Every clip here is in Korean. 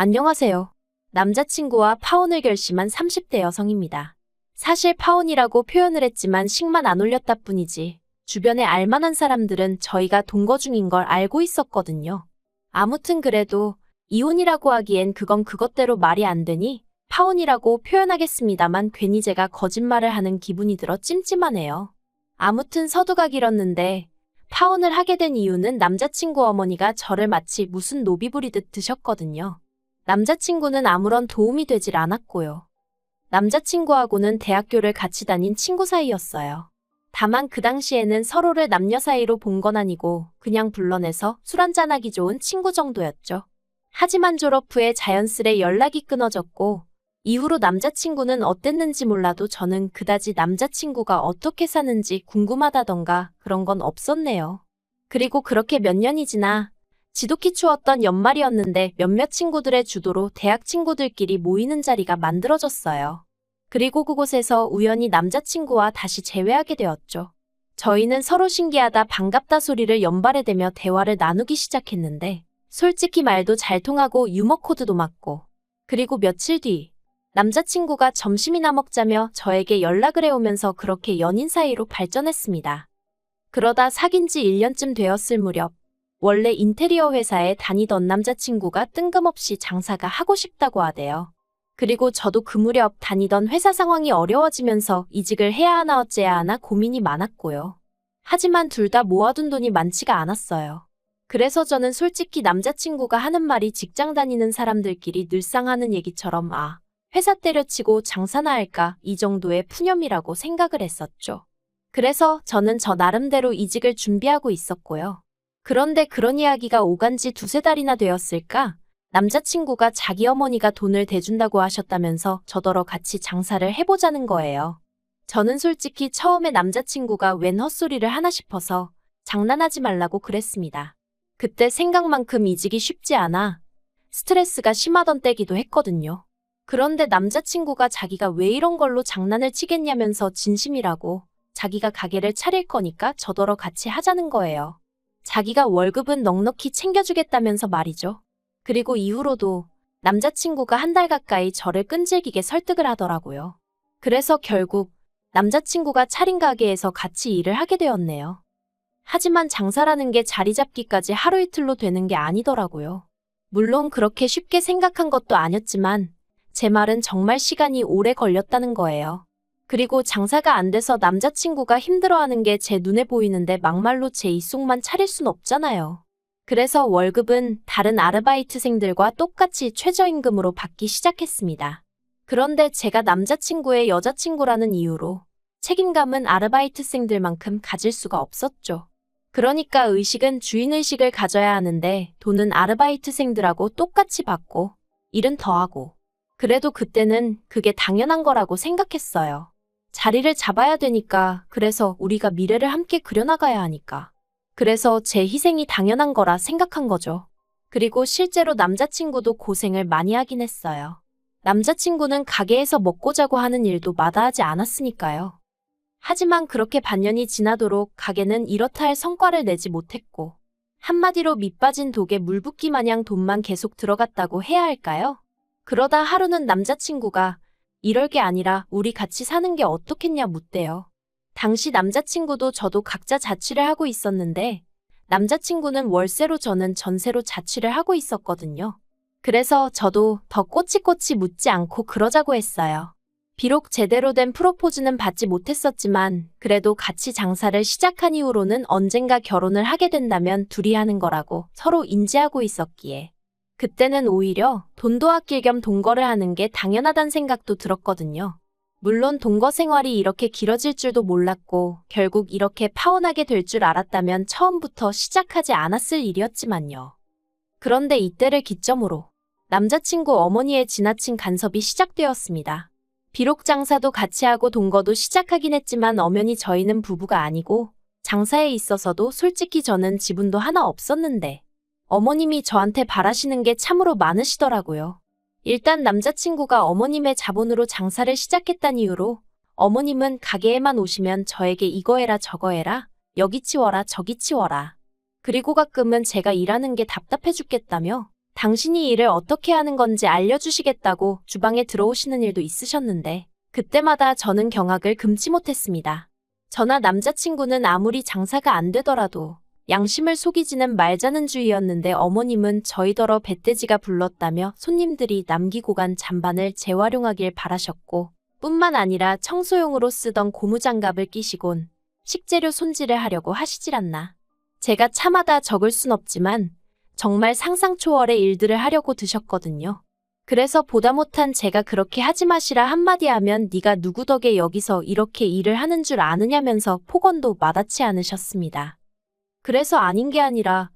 안녕하세요. 남자친구와 파혼을 결심한 30대 여성입니다. 사실 파혼이라고 표현을 했지만 식만 안 올렸다 뿐이지 주변에 알만한 사람들은 저희가 동거 중인 걸 알고 있었거든요. 아무튼 그래도 이혼이라고 하기엔 그건 그것대로 말이 안 되니 파혼이라고 표현하겠습니다만 괜히 제가 거짓말을 하는 기분이 들어 찜찜하네요. 아무튼 서두가 길었는데 파혼을 하게 된 이유는 남자친구 어머니가 저를 마치 무슨 노비 부리듯 드셨거든요. 남자친구는 아무런 도움이 되질 않았고요. 남자친구하고는 대학교를 같이 다닌 친구 사이였어요. 다만 그 당시에는 서로를 남녀 사이로 본 건 아니고 그냥 불러내서 술 한잔하기 좋은 친구 정도였죠. 하지만 졸업 후에 자연스레 연락이 끊어졌고 이후로 남자친구는 어땠는지 몰라도 저는 그다지 남자친구가 어떻게 사는지 궁금하다던가 그런 건 없었네요. 그리고 그렇게 몇 년이 지나 지독히 추웠던 연말이었는데 몇몇 친구들의 주도로 대학 친구들끼리 모이는 자리가 만들어졌어요. 그리고 그곳에서 우연히 남자친구와 다시 재회하게 되었죠. 저희는 서로 신기하다 반갑다 소리를 연발해대며 대화를 나누기 시작했는데 솔직히 말도 잘 통하고 유머 코드도 맞고 그리고 며칠 뒤 남자친구가 점심이나 먹자며 저에게 연락을 해오면서 그렇게 연인 사이로 발전했습니다. 그러다 사귄 지 1년쯤 되었을 무렵 원래 인테리어 회사에 다니던 남자친구가 뜬금없이 장사가 하고 싶다고 하대요. 그리고 저도 그 무렵 다니던 회사 상황이 어려워지면서 이직을 해야 하나 어째야 하나 고민이 많았고요. 하지만 둘 다 모아둔 돈이 많지가 않았어요. 그래서 저는 솔직히 남자친구가 하는 말이 직장 다니는 사람들끼리 늘상 하는 얘기처럼 회사 때려치고 장사나 할까 이 정도의 푸념이라고 생각을 했었죠. 그래서 저는 저 나름대로 이직을 준비하고 있었고요. 그런데 그런 이야기가 오간 지 두세 달이나 되었을까? 남자친구가 자기 어머니가 돈을 대준다고 하셨다면서 저더러 같이 장사를 해보자는 거예요. 저는 솔직히 처음에 남자친구가 웬 헛소리를 하나 싶어서 장난하지 말라고 그랬습니다. 그때 생각만큼 이직이 쉽지 않아 스트레스가 심하던 때기도 했거든요. 그런데 남자친구가 자기가 왜 이런 걸로 장난을 치겠냐면서 진심이라고 자기가 가게를 차릴 거니까 저더러 같이 하자는 거예요. 자기가 월급은 넉넉히 챙겨주겠다면서 말이죠. 그리고 이후로도 남자친구가 한 달 가까이 저를 끈질기게 설득을 하더라고요. 그래서 결국 남자친구가 차린 가게에서 같이 일을 하게 되었네요. 하지만 장사라는 게 자리 잡기까지 하루 이틀로 되는 게 아니더라고요. 물론 그렇게 쉽게 생각한 것도 아니었지만 제 말은 정말 시간이 오래 걸렸다는 거예요. 그리고 장사가 안 돼서 남자친구가 힘들어하는 게 제 눈에 보이는데 막말로 제 입속만 차릴 순 없잖아요. 그래서 월급은 다른 아르바이트생들과 똑같이 최저임금으로 받기 시작했습니다. 그런데 제가 남자친구의 여자친구라는 이유로 책임감은 아르바이트생들만큼 가질 수가 없었죠. 그러니까 의식은 주인의식을 가져야 하는데 돈은 아르바이트생들하고 똑같이 받고 일은 더하고 그래도 그때는 그게 당연한 거라고 생각했어요. 자리를 잡아야 되니까, 그래서 우리가 미래를 함께 그려나가야 하니까. 그래서 제 희생이 당연한 거라 생각한 거죠. 그리고 실제로 남자친구도 고생을 많이 하긴 했어요. 남자친구는 가게에서 먹고 자고 하는 일도 마다하지 않았으니까요. 하지만 그렇게 반년이 지나도록 가게는 이렇다 할 성과를 내지 못했고 한마디로 밑 빠진 독에 물 붓기 마냥 돈만 계속 들어갔다고 해야 할까요? 그러다 하루는 남자친구가 이럴 게 아니라 우리 같이 사는 게 어떻겠냐 묻대요. 당시 남자친구도 저도 각자 자취를 하고 있었는데 남자친구는 월세로 저는 전세로 자취를 하고 있었거든요. 그래서 저도 더 꼬치꼬치 묻지 않고 그러자고 했어요. 비록 제대로 된 프로포즈는 받지 못했었지만 그래도 같이 장사를 시작한 이후로는 언젠가 결혼을 하게 된다면 둘이 하는 거라고 서로 인지하고 있었기에 그때는 오히려 돈도 아낄 겸 동거를 하는 게 당연하단 생각도 들었거든요. 물론 동거 생활이 이렇게 길어질 줄도 몰랐고 결국 이렇게 파혼하게 될 줄 알았다면 처음부터 시작하지 않았을 일이었지만요. 그런데 이때를 기점으로 남자친구 어머니의 지나친 간섭이 시작되었습니다. 비록 장사도 같이 하고 동거도 시작하긴 했지만 엄연히 저희는 부부가 아니고 장사에 있어서도 솔직히 저는 지분도 하나 없었는데 어머님이 저한테 바라시는 게 참으로 많으시더라고요. 일단 남자친구가 어머님의 자본으로 장사를 시작했다는 이유로 어머님은 가게에만 오시면 저에게 이거 해라 저거 해라 여기 치워라 저기 치워라 그리고 가끔은 제가 일하는 게 답답해 죽겠다며 당신이 일을 어떻게 하는 건지 알려주시겠다고 주방에 들어오시는 일도 있으셨는데 그때마다 저는 경악을 금치 못했습니다. 저나 남자친구는 아무리 장사가 안 되더라도 양심을 속이지는 말자는 주의였는데 어머님은 저희더러 배떼지가 불렀다며 손님들이 남기고 간 잔반을 재활용하길 바라셨고 뿐만 아니라 청소용으로 쓰던 고무장갑을 끼시곤 식재료 손질을 하려고 하시질 않나. 제가 참아다 적을 순 없지만 정말 상상 초월의 일들을 하려고 드셨거든요. 그래서 보다 못한 제가 그렇게 하지 마시라 한마디 하면 네가 누구 덕에 여기서 이렇게 일을 하는 줄 아느냐면서 폭언도 마다치 않으셨습니다. 그래서 아닌 게 아니라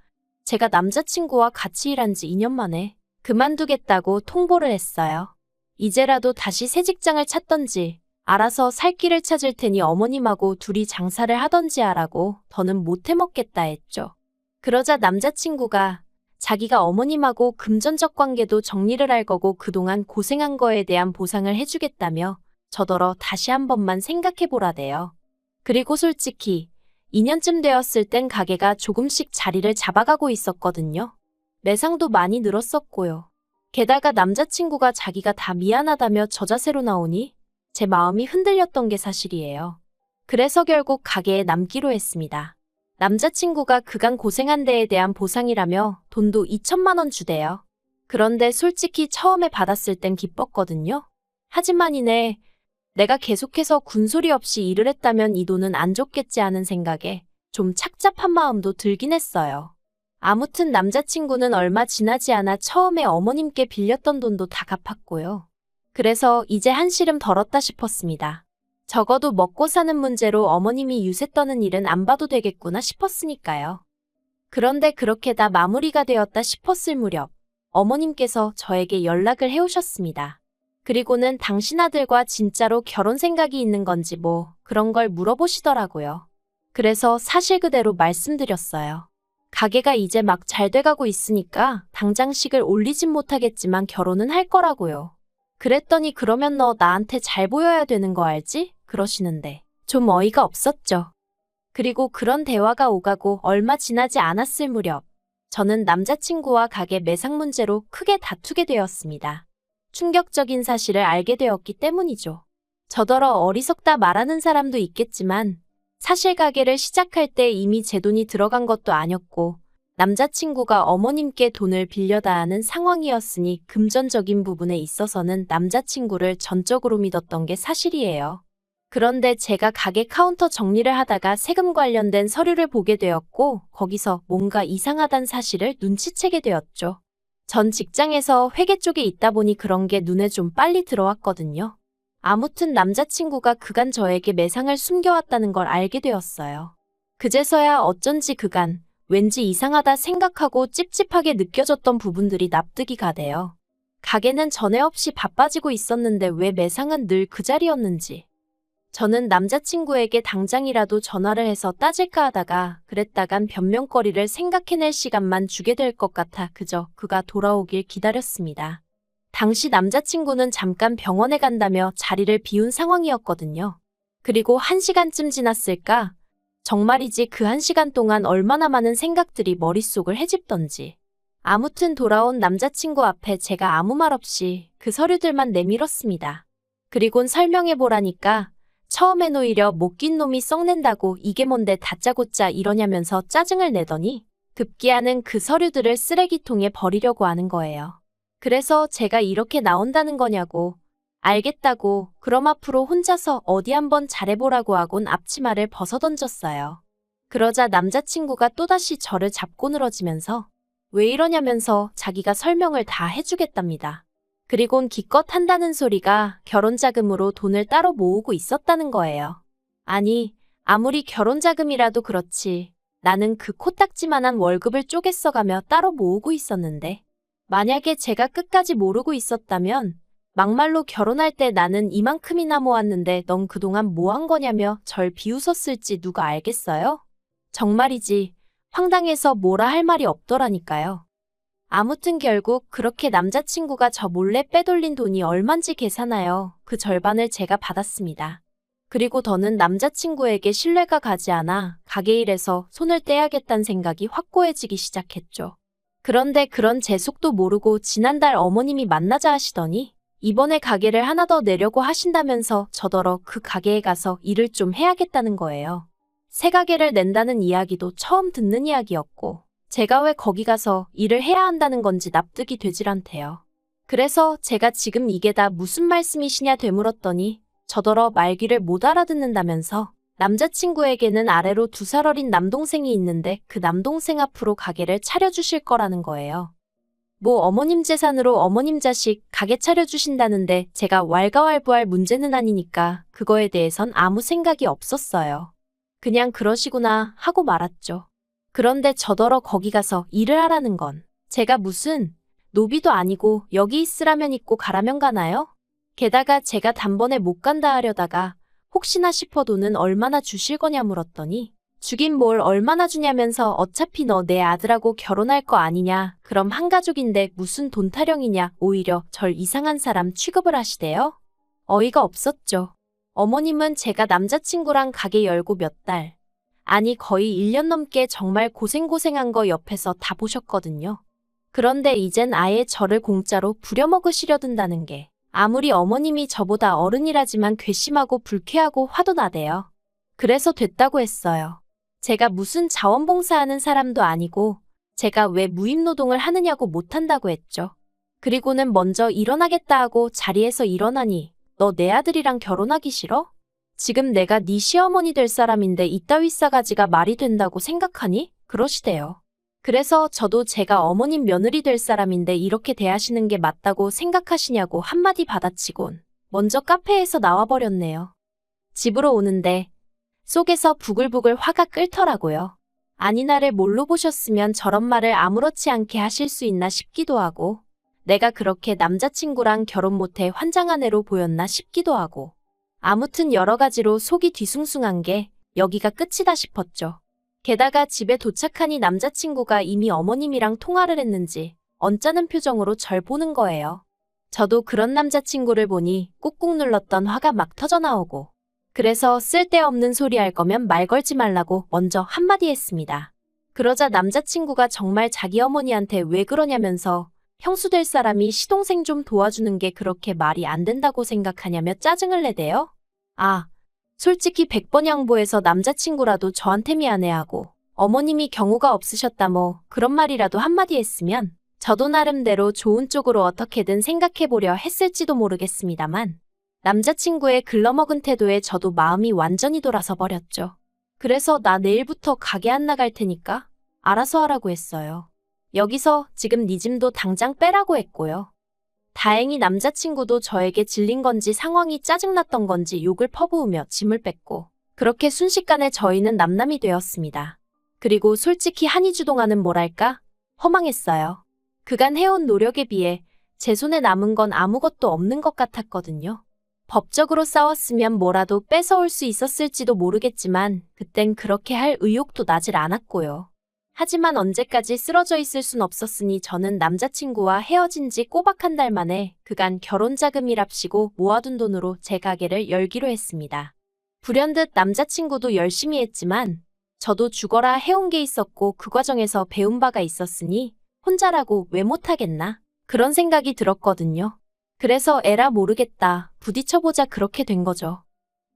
제가 남자친구와 같이 일한 지 2년 만에 그만두겠다고 통보를 했어요. 이제라도 다시 새 직장을 찾던지 알아서 살 길을 찾을 테니 어머님하고 둘이 장사를 하던지 하라고 더는 못 해먹겠다 했죠. 그러자 남자친구가 자기가 어머님하고 금전적 관계도 정리를 할 거고 그동안 고생한 거에 대한 보상을 해주겠다며 저더러 다시 한 번만 생각해보라대요. 그리고 솔직히 2년쯤 되었을 땐 가게가 조금씩 자리를 잡아가고 있었거든요. 매상도 많이 늘었었고요. 게다가 남자친구가 자기가 다 미안하다며 저자세로 나오니 제 마음이 흔들렸던 게 사실이에요. 그래서 결국 가게에 남기로 했습니다. 남자친구가 그간 고생한 데에 대한 보상이라며 돈도 2천만 원 주대요. 그런데 솔직히 처음에 받았을 땐 기뻤거든요. 하지만 이내 내가 계속해서 군소리 없이 일을 했다면 이 돈은 안 줬겠지 하는 생각에 좀 착잡한 마음도 들긴 했어요. 아무튼 남자친구는 얼마 지나지 않아 처음에 어머님께 빌렸던 돈도 다 갚았고요. 그래서 이제 한시름 덜었다 싶었습니다. 적어도 먹고 사는 문제로 어머님이 유세 떠는 일은 안 봐도 되겠구나 싶었으니까요. 그런데 그렇게 다 마무리가 되었다 싶었을 무렵 어머님께서 저에게 연락을 해오셨습니다. 그리고는 당신 아들과 진짜로 결혼 생각이 있는 건지 뭐 그런 걸 물어보시더라고요. 그래서 사실 그대로 말씀드렸어요. 가게가 이제 막 잘 돼가고 있으니까 당장식을 올리진 못하겠지만 결혼은 할 거라고요. 그랬더니 그러면 너 나한테 잘 보여야 되는 거 알지? 그러시는데 좀 어이가 없었죠. 그리고 그런 대화가 오가고 얼마 지나지 않았을 무렵 저는 남자친구와 가게 매상 문제로 크게 다투게 되었습니다. 충격적인 사실을 알게 되었기 때문이죠. 저더러 어리석다 말하는 사람도 있겠지만 사실 가게를 시작할 때 이미 제 돈이 들어간 것도 아니었고 남자친구가 어머님께 돈을 빌려다 하는 상황이었으니 금전적인 부분에 있어서는 남자친구를 전적으로 믿었던 게 사실이에요. 그런데 제가 가게 카운터 정리를 하다가 세금 관련된 서류를 보게 되었고 거기서 뭔가 이상하단 사실을 눈치채게 되었죠. 전 직장에서 회계 쪽에 있다 보니 그런 게 눈에 좀 빨리 들어왔거든요. 아무튼 남자친구가 그간 저에게 매상을 숨겨왔다는 걸 알게 되었어요. 그제서야 어쩐지 그간 왠지 이상하다 생각하고 찝찝하게 느껴졌던 부분들이 납득이 가대요. 가게는 전에 없이 바빠지고 있었는데 왜 매상은 늘 그 자리였는지. 저는 남자친구에게 당장이라도 전화를 해서 따질까 하다가 그랬다간 변명거리를 생각해낼 시간만 주게 될 것 같아 그저 그가 돌아오길 기다렸습니다. 당시 남자친구는 잠깐 병원에 간다며 자리를 비운 상황이었거든요. 그리고 1시간쯤 지났을까? 정말이지 그 1시간 동안 얼마나 많은 생각들이 머릿속을 헤집던지. 아무튼 돌아온 남자친구 앞에 제가 아무 말 없이 그 서류들만 내밀었습니다. 그리곤 설명해보라니까 처음엔 오히려 못 낀 놈이 썩낸다고 이게 뭔데 다짜고짜 이러냐면서 짜증을 내더니 급기야는 그 서류들을 쓰레기통에 버리려고 하는 거예요. 그래서 제가 이렇게 나온다는 거냐고. 알겠다고 그럼 앞으로 혼자서 어디 한번 잘해보라고 하곤 앞치마를 벗어던졌어요. 그러자 남자친구가 또다시 저를 잡고 늘어지면서 왜 이러냐면서 자기가 설명을 다 해주겠답니다. 그리곤 기껏 한다는 소리가 결혼자금으로 돈을 따로 모으고 있었다는 거예요. 아니, 아무리 결혼자금이라도 그렇지. 나는 그 코딱지만한 월급을 쪼개 써가며 따로 모으고 있었는데 만약에 제가 끝까지 모르고 있었다면 막말로 결혼할 때 나는 이만큼이나 모았는데 넌 그동안 뭐 한 거냐며 절 비웃었을지 누가 알겠어요? 정말이지 황당해서 뭐라 할 말이 없더라니까요. 아무튼 결국 그렇게 남자친구가 저 몰래 빼돌린 돈이 얼만지 계산하여 그 절반을 제가 받았습니다. 그리고 더는 남자친구에게 신뢰가 가지 않아 가게 일에서 손을 떼야겠다는 생각이 확고해지기 시작했죠. 그런데 그런 제 속도 모르고 지난달 어머님이 만나자 하시더니 이번에 가게를 하나 더 내려고 하신다면서 저더러 그 가게에 가서 일을 좀 해야겠다는 거예요. 새 가게를 낸다는 이야기도 처음 듣는 이야기였고 제가 왜 거기 가서 일을 해야 한다는 건지 납득이 되질 않대요. 그래서 제가 지금 이게 다 무슨 말씀이시냐 되물었더니 저더러 말귀를 못 알아듣는다면서 남자친구에게는 아래로 2살 어린 남동생이 있는데 그 남동생 앞으로 가게를 차려주실 거라는 거예요. 뭐 어머님 재산으로 어머님 자식 가게 차려주신다는데 제가 왈가왈부할 문제는 아니니까 그거에 대해선 아무 생각이 없었어요. 그냥 그러시구나 하고 말았죠. 그런데 저더러 거기 가서 일을 하라는 건 제가 무슨 노비도 아니고 여기 있으라면 있고 가라면 가나요? 게다가 제가 단번에 못 간다 하려다가 혹시나 싶어 돈은 얼마나 주실 거냐 물었더니 주긴 뭘 얼마나 주냐면서 어차피 너 내 아들하고 결혼할 거 아니냐. 그럼 한 가족인데 무슨 돈 타령이냐. 오히려 절 이상한 사람 취급을 하시대요. 어이가 없었죠. 어머님은 제가 남자친구랑 가게 열고 몇 달, 아니 거의 1년 넘게 정말 고생고생한 거 옆에서 다 보셨거든요. 그런데 이젠 아예 저를 공짜로 부려먹으시려 든다는 게 아무리 어머님이 저보다 어른이라지만 괘씸하고 불쾌하고 화도 나대요. 그래서 됐다고 했어요. 제가 무슨 자원봉사하는 사람도 아니고 제가 왜 무임노동을 하느냐고 못한다고 했죠. 그리고는 먼저 일어나겠다 하고 자리에서 일어나니 너 내 아들이랑 결혼하기 싫어? 지금 내가 네 시어머니 될 사람인데 이따위 싸가지가 말이 된다고 생각하니? 그러시대요. 그래서 저도 제가 어머님 며느리 될 사람인데 이렇게 대하시는 게 맞다고 생각하시냐고 한마디 받아치곤 먼저 카페에서 나와버렸네요. 집으로 오는데 속에서 부글부글 화가 끓더라고요. 아니 나를 뭘로 보셨으면 저런 말을 아무렇지 않게 하실 수 있나 싶기도 하고 내가 그렇게 남자친구랑 결혼 못해 환장한 애로 보였나 싶기도 하고 아무튼 여러 가지로 속이 뒤숭숭한 게 여기가 끝이다 싶었죠. 게다가 집에 도착하니 남자친구가 이미 어머님이랑 통화를 했는지 언짢은 표정으로 절 보는 거예요. 저도 그런 남자친구를 보니 꾹꾹 눌렀던 화가 막 터져나오고 그래서 쓸데없는 소리 할 거면 말 걸지 말라고 먼저 한마디 했습니다. 그러자 남자친구가 정말 자기 어머니한테 왜 그러냐면서 형수 될 사람이 시동생 좀 도와주는 게 그렇게 말이 안 된다고 생각하냐며 짜증을 내대요. 아, 솔직히 100번 양보해서 남자친구라도 저한테 미안해하고 어머님이 경우가 없으셨다 뭐 그런 말이라도 한마디 했으면 저도 나름대로 좋은 쪽으로 어떻게든 생각해보려 했을지도 모르겠습니다만 남자친구의 글러먹은 태도에 저도 마음이 완전히 돌아서 버렸죠. 그래서 나 내일부터 가게 안 나갈 테니까 알아서 하라고 했어요. 여기서 지금 네 짐도 당장 빼라고 했고요. 다행히 남자친구도 저에게 질린 건지 상황이 짜증났던 건지 욕을 퍼부으며 짐을 뺐고 그렇게 순식간에 저희는 남남이 되었습니다. 그리고 솔직히 한이주동안은 뭐랄까? 허망했어요. 그간 해온 노력에 비해 제 손에 남은 건 아무것도 없는 것 같았거든요. 법적으로 싸웠으면 뭐라도 뺏어올 수 있었을지도 모르겠지만 그땐 그렇게 할 의욕도 나질 않았고요. 하지만 언제까지 쓰러져 있을 순 없었으니 저는 남자친구와 헤어진 지 꼬박 한 달 만에 그간 결혼자금이랍시고 모아둔 돈으로 제 가게를 열기로 했습니다. 불현듯 남자친구도 열심히 했지만 저도 죽어라 해온 게 있었고 그 과정에서 배운 바가 있었으니 혼자라고 왜 못하겠나 그런 생각이 들었거든요. 그래서 에라 모르겠다 부딪혀보자 그렇게 된 거죠.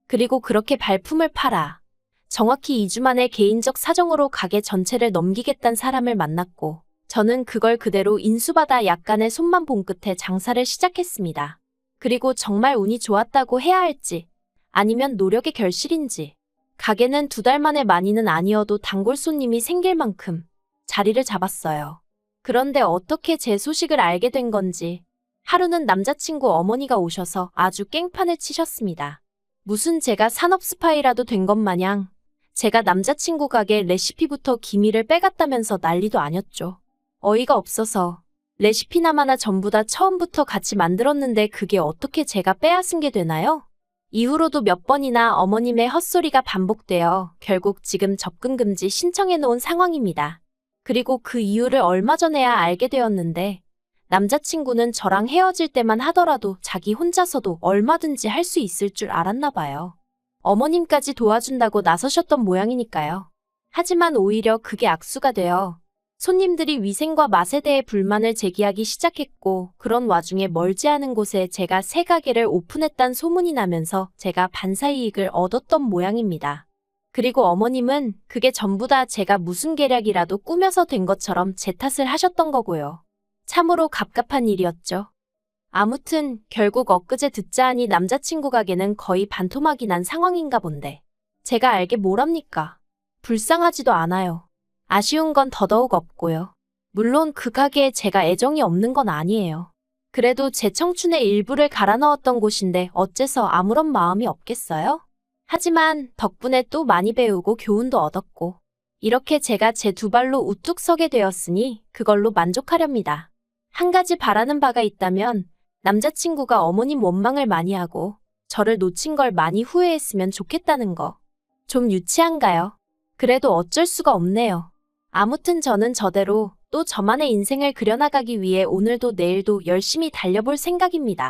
그리고 그렇게 발품을 팔아 정확히 2주 만에 개인적 사정으로 가게 전체를 넘기겠다는 사람을 만났고 저는 그걸 그대로 인수받아 약간의 손만 본 끝에 장사를 시작했습니다. 그리고 정말 운이 좋았다고 해야 할지 아니면 노력의 결실인지 가게는 2달 만에 많이는 아니어도 단골 손님이 생길 만큼 자리를 잡았어요. 그런데 어떻게 제 소식을 알게 된 건지 하루는 남자친구 어머니가 오셔서 아주 깽판을 치셨습니다. 무슨 제가 산업 스파이라도 된 것 마냥 제가 남자친구 가게 레시피부터 기밀을 빼갔다면서 난리도 아녔죠. 어이가 없어서 레시피나마나 전부 다 처음부터 같이 만들었는데 그게 어떻게 제가 빼앗은 게 되나요? 이후로도 몇 번이나 어머님의 헛소리가 반복되어 결국 지금 접근 금지 신청해 놓은 상황입니다. 그리고 그 이유를 얼마 전에야 알게 되었는데 남자친구는 저랑 헤어질 때만 하더라도 자기 혼자서도 얼마든지 할 수 있을 줄 알았나 봐요. 어머님까지 도와준다고 나서셨던 모양이니까요. 하지만 오히려 그게 악수가 되어 손님들이 위생과 맛에 대해 불만을 제기하기 시작했고, 그런 와중에 멀지 않은 곳에 제가 새 가게를 오픈했단 소문이 나면서 제가 반사이익을 얻었던 모양입니다. 그리고 어머님은 그게 전부 다 제가 무슨 계략이라도 꾸며서 된 것처럼 제 탓을 하셨던 거고요. 참으로 갑갑한 일이었죠. 아무튼 결국 엊그제 듣자 하니 남자친구 가게는 거의 반토막이 난 상황인가 본데. 제가 알게 뭐랍니까? 불쌍하지도 않아요. 아쉬운 건 더더욱 없고요. 물론 그 가게에 제가 애정이 없는 건 아니에요. 그래도 제 청춘의 일부를 갈아 넣었던 곳인데 어째서 아무런 마음이 없겠어요? 하지만 덕분에 또 많이 배우고 교훈도 얻었고, 이렇게 제가 제 두 발로 우뚝 서게 되었으니 그걸로 만족하렵니다. 한 가지 바라는 바가 있다면 남자친구가 어머님 원망을 많이 하고 저를 놓친 걸 많이 후회했으면 좋겠다는 거. 좀 유치한가요? 그래도 어쩔 수가 없네요. 아무튼 저는 저대로 또 저만의 인생을 그려나가기 위해 오늘도 내일도 열심히 달려볼 생각입니다.